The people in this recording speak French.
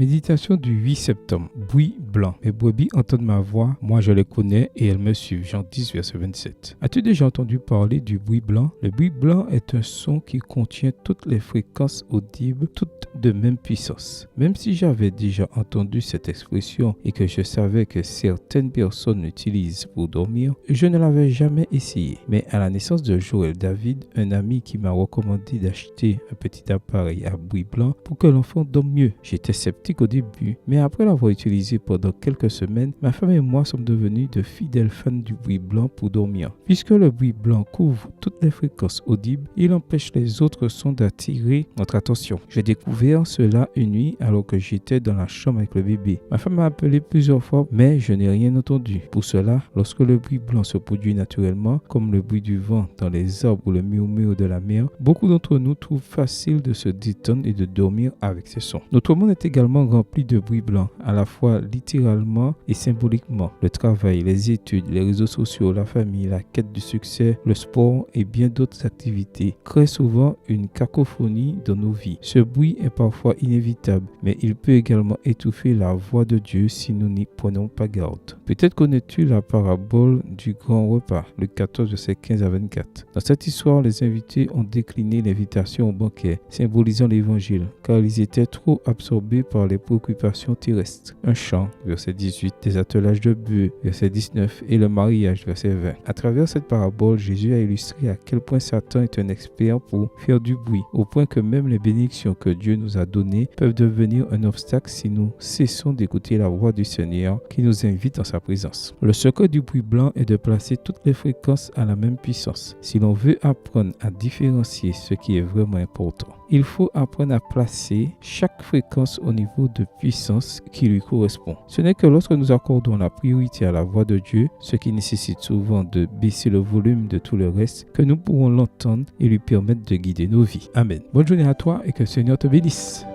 Méditation du 8 septembre. Bruit blanc. Mes brebis entendent ma voix, moi je les connais et elles me suivent. Jean 10, verset 27. As-tu déjà entendu parler du bruit blanc? Le bruit blanc est un son qui contient toutes les fréquences audibles, toutes de même puissance. Même si j'avais déjà entendu cette expression et que je savais que certaines personnes l'utilisent pour dormir, je ne l'avais jamais essayé. Mais à la naissance de Joël David, un ami qui m'a recommandé d'acheter un petit appareil à bruit blanc pour que l'enfant dorme mieux. J'étais sceptique au début, mais après l'avoir utilisé pendant quelques semaines, ma femme et moi sommes devenus de fidèles fans du bruit blanc pour dormir. Puisque le bruit blanc couvre toutes les fréquences audibles, il empêche les autres sons d'attirer notre attention. J'ai découvert cela une nuit alors que j'étais dans la chambre avec le bébé. Ma femme m'a appelé plusieurs fois, mais je n'ai rien entendu. Pour cela, lorsque le bruit blanc se produit naturellement, comme le bruit du vent dans les arbres ou le murmure de la mer, beaucoup d'entre nous trouvent facile de se détendre et de dormir avec ces sons. Notre monde est également rempli de bruit blanc, à la fois littéralement et symboliquement. Le travail, les études, les réseaux sociaux, la famille, la quête du succès, le sport et bien d'autres activités créent souvent une cacophonie dans nos vies. Ce bruit est parfois inévitable, mais il peut également étouffer la voix de Dieu si nous n'y prenons pas garde. Peut-être connais-tu la parabole du grand repas, Luc 14, verset 15 à 24. Dans cette histoire, les invités ont décliné l'invitation au banquet, symbolisant l'évangile, car ils étaient trop absorbés par les préoccupations terrestres. Un chant, verset 18, des attelages de bœufs, verset 19, et le mariage, verset 20. À travers cette parabole, Jésus a illustré à quel point Satan est un expert pour faire du bruit, au point que même les bénédictions que Dieu nous a données peuvent devenir un obstacle si nous cessons d'écouter la voix du Seigneur qui nous invite en sa présence. Le secret du bruit blanc est de placer toutes les fréquences à la même puissance. Si l'on veut apprendre à différencier ce qui est vraiment important, il faut apprendre à placer chaque fréquence au niveau de puissance qui lui correspond. Ce n'est que lorsque nous accordons la priorité à la voix de Dieu, ce qui nécessite souvent de baisser le volume de tout le reste, que nous pourrons l'entendre et lui permettre de guider nos vies. Amen. Bonne journée à toi et que le Seigneur te bénisse.